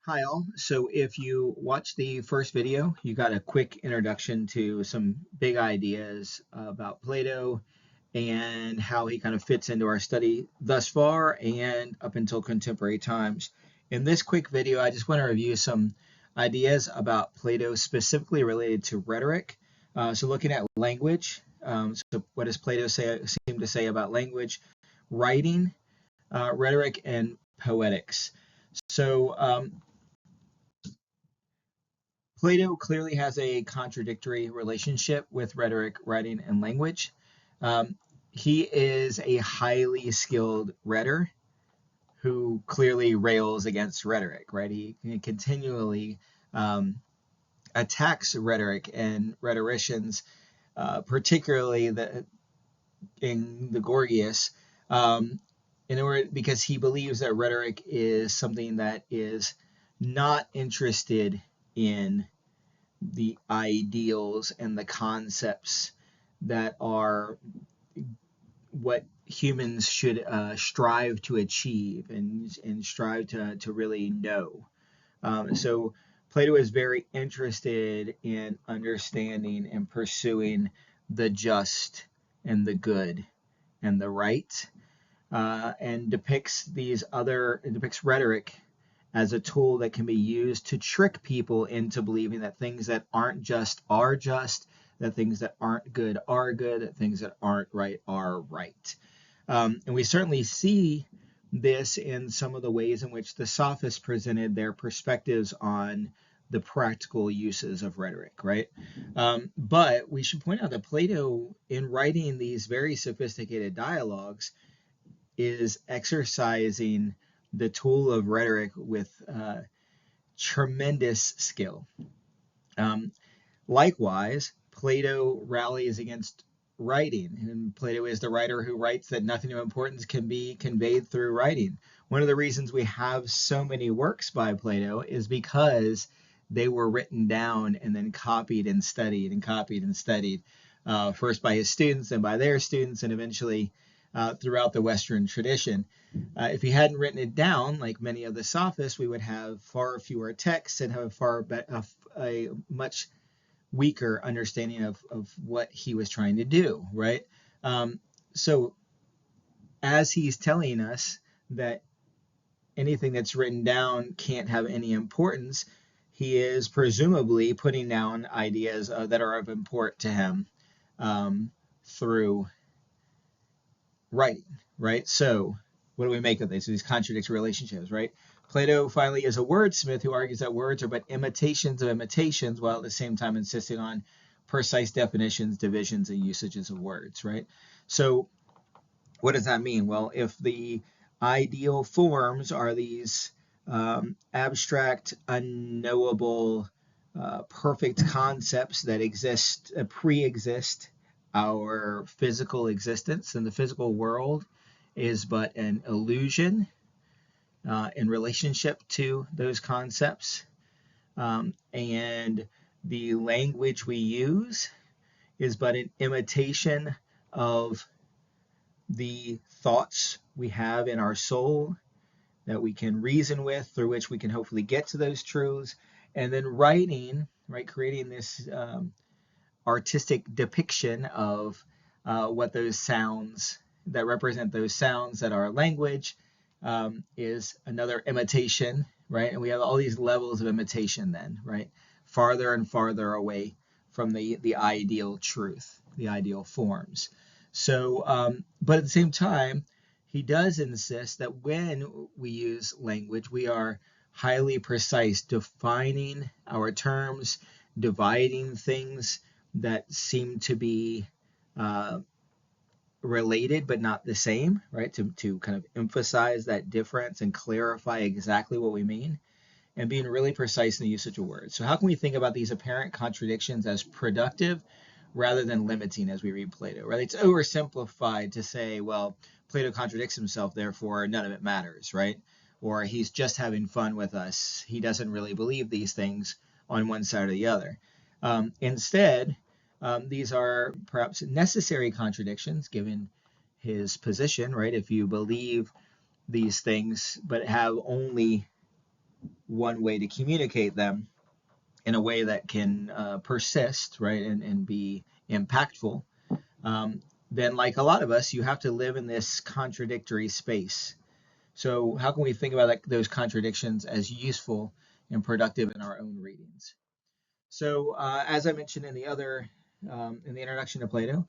Hi all. So if you watched the first video, you got a quick introduction to some big ideas about Plato and how he kind of fits into our study thus far and up until contemporary times. In this quick video, I just want to review some ideas about Plato specifically related to rhetoric. So looking at language, so what does Plato seem to say about language, writing, rhetoric, and poetics? So Plato clearly has a contradictory relationship with rhetoric, writing, and language. Um, he is a highly skilled rhetor who clearly rails against rhetoric, right? He continually um, attacks rhetoric and rhetoricians, particularly in the Gorgias, um, because he believes that rhetoric is something that is not interested in the ideals and the concepts that are what humans should strive to achieve and strive to really know. So Plato is very interested in understanding and pursuing the just and the good and the right, and depicts rhetoric as a tool that can be used to trick people into believing that things that aren't just are just, that things that aren't good are good, that things that aren't right are right. And we certainly see this in some of the ways in which the sophists presented their perspectives on the practical uses of rhetoric, right? But we should point out that Plato, in writing these very sophisticated dialogues, is exercising the tool of rhetoric with tremendous skill. Um, Likewise, Plato rallies against writing, and Plato is the writer who writes that nothing of importance can be conveyed through writing. One of the reasons we have so many works by Plato is because they were written down and then copied and studied and copied and studied, first by his students and by their students, and eventually throughout the Western tradition. If he hadn't written it down, like many of the sophists, we would have far fewer texts and have a much weaker understanding of what he was trying to do, right? So as he's telling us that anything that's written down can't have any importance, he is presumably putting down ideas that are of import to him through writing, right? So what do we make of this? These contradictory relationships, right? Plato finally is a wordsmith who argues that words are but imitations of imitations, while at the same time insisting on precise definitions, divisions, and usages of words, right? So what does that mean? Well, if the ideal forms are these abstract, unknowable, perfect concepts that pre-exist our physical existence, and the physical world is but an illusion in relationship to those concepts. And the language we use is but an imitation of the thoughts we have in our soul that we can reason with, through which we can hopefully get to those truths. And then writing, right, creating this artistic depiction of what those sounds that represent those sounds that are language, is another imitation, right? And we have all these levels of imitation then, right? Farther and farther away from the ideal truth, the ideal forms. So, but at the same time, he does insist that when we use language, we are highly precise, defining our terms, dividing things that seem to be related but not the same, right? To kind of emphasize that difference and clarify exactly what we mean, and being really precise in the usage of words. So how can we think about these apparent contradictions as productive rather than limiting as we read Plato, right? It's oversimplified to say, well, Plato contradicts himself, therefore none of it matters, right? Or he's just having fun with us. He doesn't really believe these things on one side or the other. Instead, these are perhaps necessary contradictions given his position, right? If you believe these things but have only one way to communicate them in a way that can persist, right, and be impactful, then like a lot of us, you have to live in this contradictory space. So how can we think about those contradictions as useful and productive in our own readings? So as I mentioned in the introduction to Plato,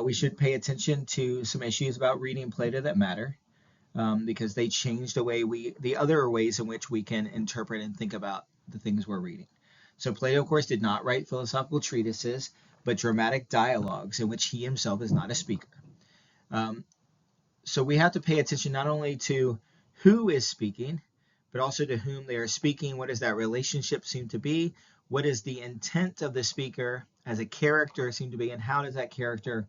we should pay attention to some issues about reading Plato that matter, because they change the other ways in which we can interpret and think about the things we're reading. So Plato, of course, did not write philosophical treatises, but dramatic dialogues in which he himself is not a speaker. Um, so we have to pay attention not only to who is speaking, but also to whom they are speaking. What does that relationship seem to be? What is the intent of the speaker as a character seem to be, and how does that character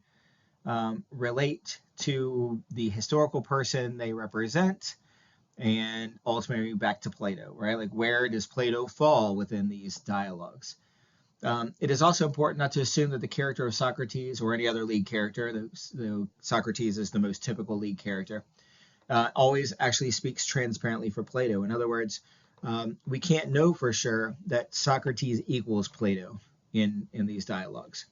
relate to the historical person they represent, and ultimately back to Plato, right? Like, where does Plato fall within these dialogues? It is also important not to assume that the character of Socrates or any other lead character, though Socrates is the most typical lead character, always actually speaks transparently for Plato. In other words, we can't know for sure that Socrates equals Plato in these dialogues.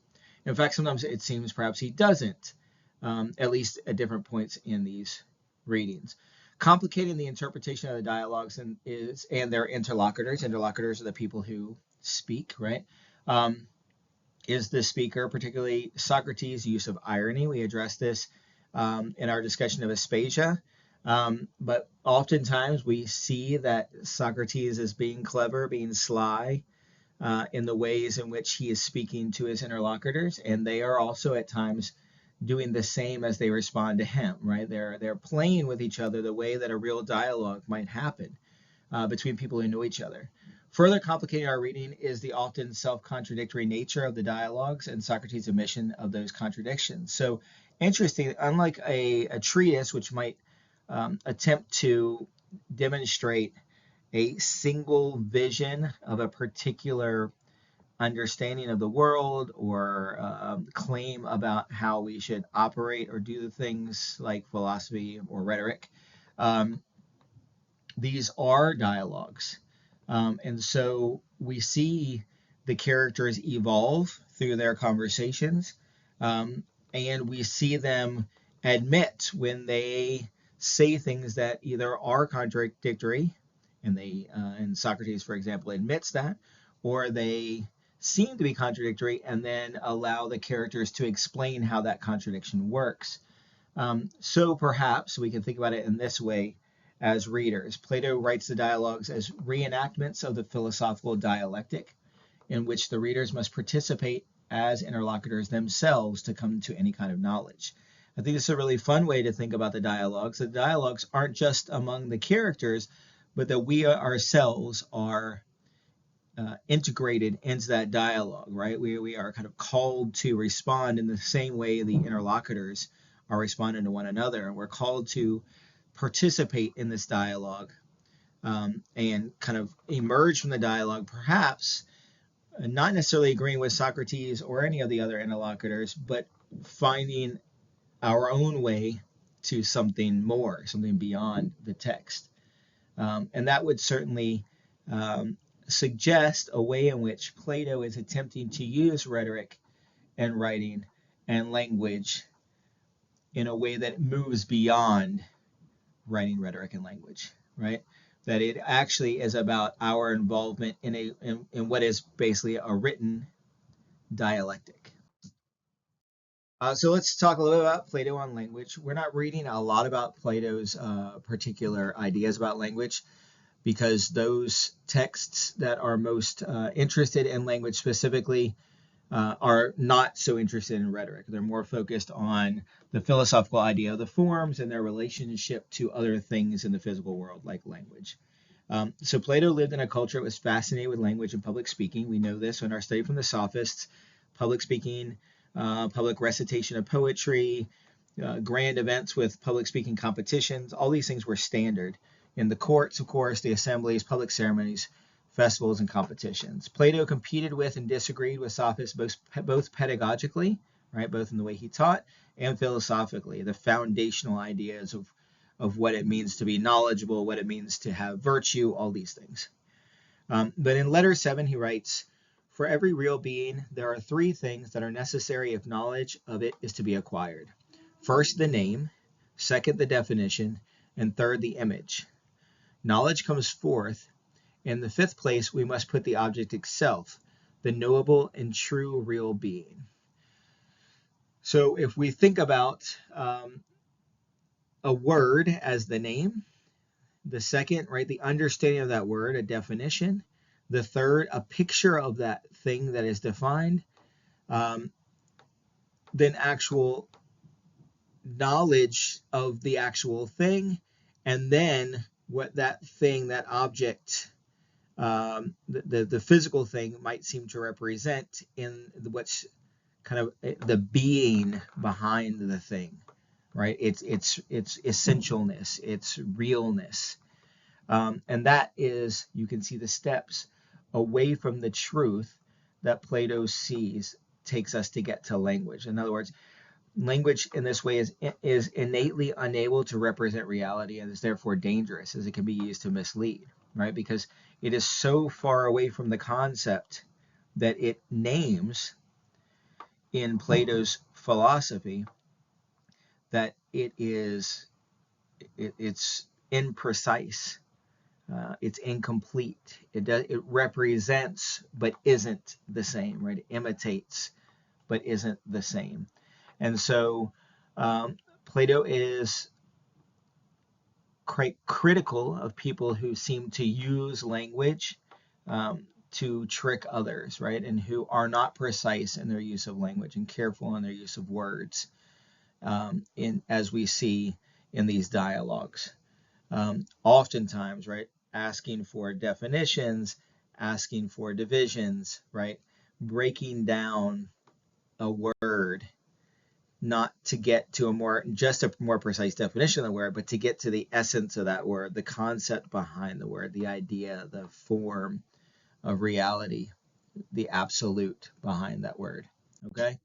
In fact, sometimes it seems perhaps he doesn't, at least at different points in these readings. Complicating the interpretation of the dialogues and their interlocutors. Interlocutors are the people who speak, right? Is the speaker, particularly Socrates' use of irony. We addressed this in our discussion of Aspasia. But oftentimes we see that Socrates is being clever, being sly in the ways in which he is speaking to his interlocutors, and they are also at times doing the same as they respond to him, right? They're playing with each other the way that a real dialogue might happen between people who know each other. Further complicating our reading is the often self-contradictory nature of the dialogues and Socrates' admission of those contradictions. So interesting, unlike a treatise, which might attempt to demonstrate a single vision of a particular understanding of the world or claim about how we should operate or do things like philosophy or rhetoric. These are dialogues. And so we see the characters evolve through their conversations, and we see them admit when they say things that either are contradictory, and Socrates, for example, admits that, or they seem to be contradictory, and then allow the characters to explain how that contradiction works. So perhaps we can think about it in this way as readers. Plato writes the dialogues as reenactments of the philosophical dialectic, in which the readers must participate as interlocutors themselves to come to any kind of knowledge. I think this is a really fun way to think about the dialogues. The dialogues aren't just among the characters, but that we ourselves are integrated into that dialogue, right? We are kind of called to respond in the same way the interlocutors are responding to one another. And we're called to participate in this dialogue and kind of emerge from the dialogue, perhaps not necessarily agreeing with Socrates or any of the other interlocutors, but finding our own way to something more, something beyond the text. And that would certainly suggest a way in which Plato is attempting to use rhetoric and writing and language in a way that moves beyond writing, rhetoric, and language, right? That it actually is about our involvement in what is basically a written dialectic. So let's talk a little bit about Plato on language. We're not reading a lot about Plato's particular ideas about language, because those texts that are most interested in language specifically are not so interested in rhetoric. They're more focused on the philosophical idea of the forms and their relationship to other things in the physical world, like language. So Plato lived in a culture that was fascinated with language and public speaking. We know this in our study from the Sophists. Public speaking, public recitation of poetry, grand events with public speaking competitions, all these things were standard in the courts, of course, the assemblies, public ceremonies, festivals, and competitions. Plato competed with and disagreed with Sophists both pedagogically, right, both in the way he taught, and philosophically, the foundational ideas of of what it means to be knowledgeable, what it means to have virtue, all these things. But in letter 7, he writes, "For every real being, there are three things that are necessary if knowledge of it is to be acquired. First, the name, second, the definition, and third, the image. Knowledge comes forth. In the fifth place, we must put the object itself, the knowable and true real being." So if we think about a word as the name, the second, right, the understanding of that word, a definition, the third, a picture of that thing that is defined, then actual knowledge of the actual thing, and then what that thing, that object, the physical thing might seem to represent in what's kind of the being behind the thing, right? It's essentialness, its realness, and that is, you can see the steps away from the truth that Plato sees takes us to get to language. In other words, language in this way is innately unable to represent reality and is therefore dangerous, as it can be used to mislead, right? Because it is so far away from the concept that it names in Plato's philosophy that it's imprecise, it's incomplete. It represents but isn't the same, right? It imitates but isn't the same. And so Plato is quite critical of people who seem to use language to trick others, right? And who are not precise in their use of language and careful in their use of words, as we see in these dialogues. Oftentimes, right, asking for definitions, asking for divisions, right, breaking down a word, not to get to a more precise definition of the word, but to get to the essence of that word, the concept behind the word, the idea, the form of reality, the absolute behind that word. Okay.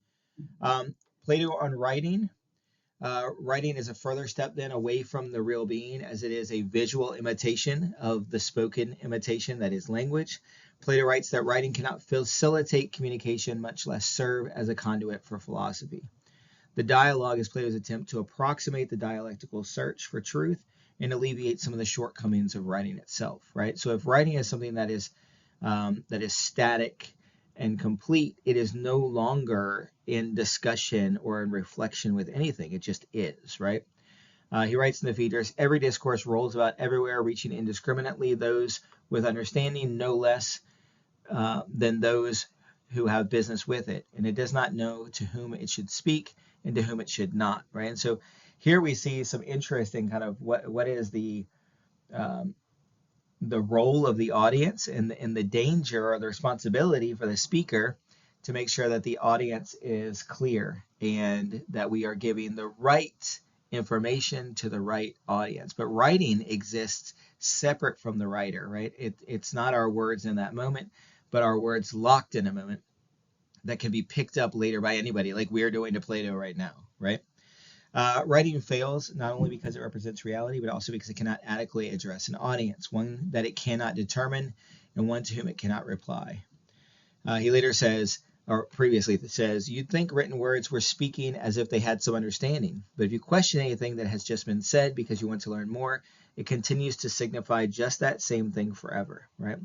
Plato on writing. Writing is a further step then away from the real being, as it is a visual imitation of the spoken imitation that is language. Plato writes that writing cannot facilitate communication, much less serve as a conduit for philosophy. The dialogue is Plato's attempt to approximate the dialectical search for truth and alleviate some of the shortcomings of writing itself, right? So if writing is something that is static and complete, it is no longer in discussion or in reflection with anything. It just is, right? He writes in the Phaedrus, "Every discourse rolls about everywhere, reaching indiscriminately those with understanding no less than those who have business with it, and it does not know to whom it should speak and to whom it should not," right? And so here we see some interesting kind of what is the role of the audience and the danger or the responsibility for the speaker to make sure that the audience is clear and that we are giving the right information to the right audience. But writing exists separate from the writer, right? It's not our words in that moment, but our words locked in a moment that can be picked up later by anybody, like we're doing to Plato right now, right? Writing fails not only because it represents reality, but also because it cannot adequately address an audience, one that it cannot determine and one to whom it cannot reply. He later says, or previously says, "You'd think written words were speaking as if they had some understanding, but if you question anything that has just been said because you want to learn more, it continues to signify just that same thing forever," right?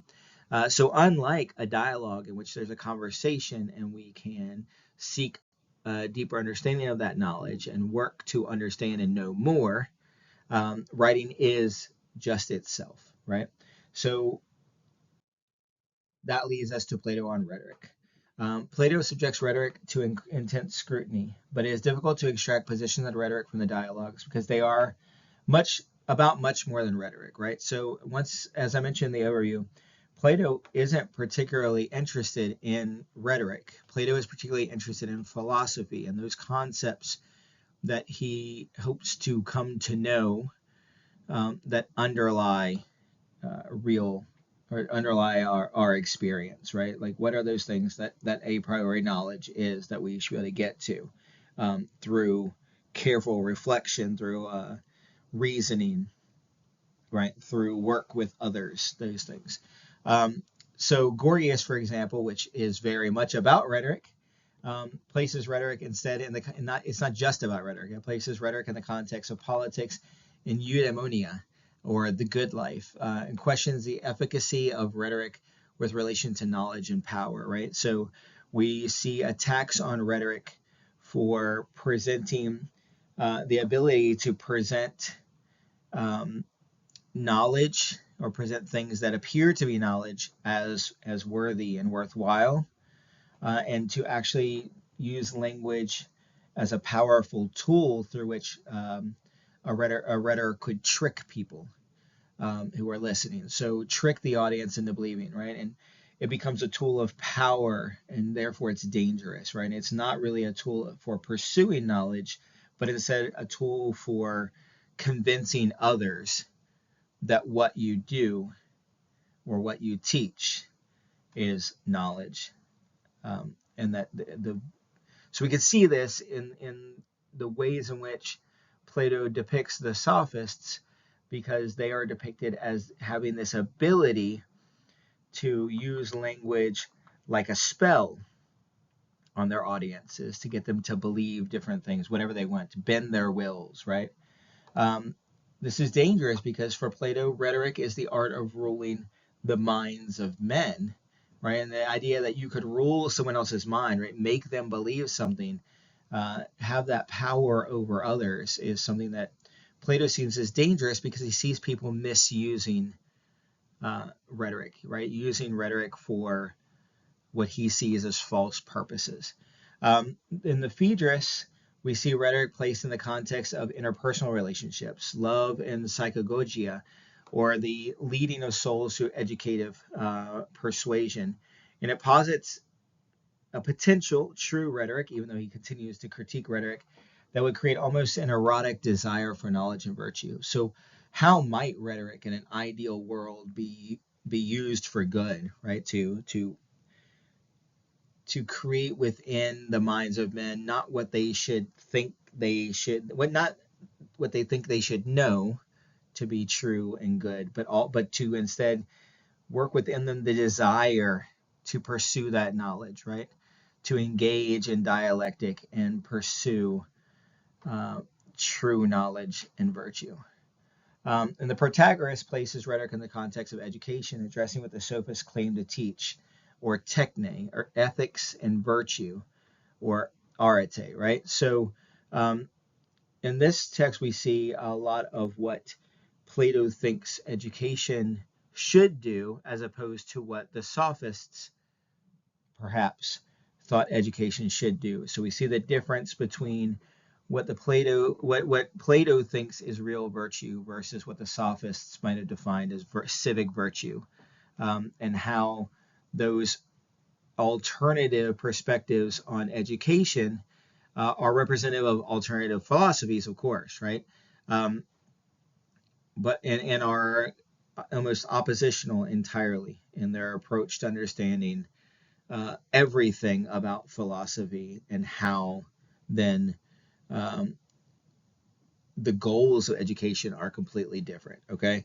So unlike a dialogue in which there's a conversation and we can seek a deeper understanding of that knowledge and work to understand and know more, writing is just itself, right? So that leads us to Plato on rhetoric. Plato subjects rhetoric to intense scrutiny, but it is difficult to extract positions on rhetoric from the dialogues because they are much more than rhetoric, right? So once, as I mentioned in the overview, Plato isn't particularly interested in rhetoric. Plato is particularly interested in philosophy and those concepts that he hopes to come to know that underlie our experience, right? Like, what are those things that a priori knowledge is that we should really get to through careful reflection, through reasoning, right, through work with others, those things. Um, so Gorgias, for example, which is very much about rhetoric, places rhetoric instead it's not just about rhetoric. It places rhetoric in the context of politics in eudaimonia, or the good life, and questions the efficacy of rhetoric with relation to knowledge and power, right? So we see attacks on rhetoric for presenting the ability to present um, knowledge, or present things that appear to be knowledge as worthy and worthwhile, and to actually use language as a powerful tool through which a rhetor could trick people who are listening. So trick the audience into believing, right? And it becomes a tool of power, and therefore it's dangerous, right? It's not really a tool for pursuing knowledge, but instead a tool for convincing others that what you do or what you teach is knowledge, and that so we can see this in the ways in which Plato depicts the sophists, because they are depicted as having this ability to use language like a spell on their audiences to get them to believe different things, whatever they want, to bend their wills, right? Um, this is dangerous because for Plato, rhetoric is the art of ruling the minds of men, right? And the idea that you could rule someone else's mind, right, make them believe something, have that power over others, is something that Plato seems as dangerous because he sees people misusing rhetoric, right? Using rhetoric for what he sees as false purposes. In the Phaedrus, we see rhetoric placed in the context of interpersonal relationships, love and psychagogia, or the leading of souls through educative persuasion. And it posits a potential true rhetoric, even though he continues to critique rhetoric, that would create almost an erotic desire for knowledge and virtue. So, how might rhetoric in an ideal world be used for good, right? To create within the minds of men not what they should think they should, not what they think they should know to be true and good, but to instead work within them the desire to pursue that knowledge, right? To engage in dialectic and pursue uh, true knowledge and virtue. And the Protagoras places rhetoric in the context of education, addressing what the sophists claim to teach, or techne, or ethics and virtue, or arete, right? So in this text, we see a lot of what Plato thinks education should do, as opposed to what the sophists perhaps thought education should do. So we see the difference between what Plato thinks is real virtue versus what the sophists might have defined as civic virtue, and how those alternative perspectives on education are representative of alternative philosophies, of course, right? Um, and are almost oppositional entirely in their approach to understanding everything about philosophy, and how then um, the goals of education are completely different. Okay,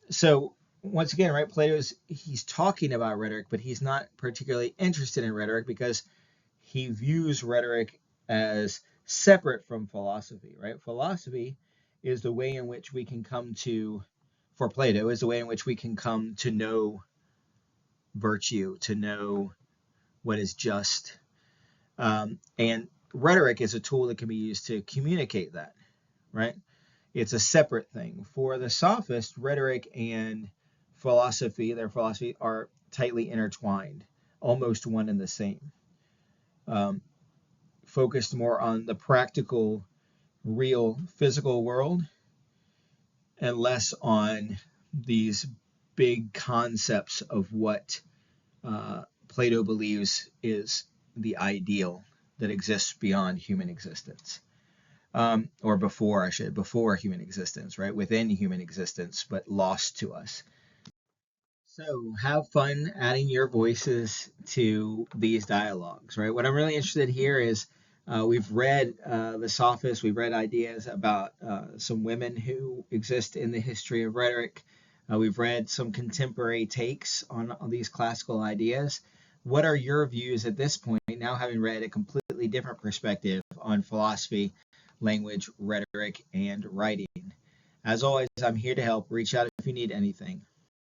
so once again, right, he's talking about rhetoric, but he's not particularly interested in rhetoric because he views rhetoric as separate from philosophy, right? Philosophy is the way in which we can come to, for Plato, is the way in which we can come to know virtue, to know what is just. And rhetoric is a tool that can be used to communicate that, right? It's a separate thing. For the sophist, rhetoric and their philosophy are tightly intertwined, almost one and the same. Focused more on the practical, real, physical world, and less on these big concepts of what Plato believes is the ideal that exists beyond human existence. Or before human existence, right? Within human existence, but lost to us. So have fun adding your voices to these dialogues, right? What I'm really interested here is We've read the Sophists. We've read ideas about some women who exist in the history of rhetoric. We've read some contemporary takes on these classical ideas. What are your views at this point, now having read a completely different perspective on philosophy, language, rhetoric, and writing? As always, I'm here to help. Reach out if you need anything.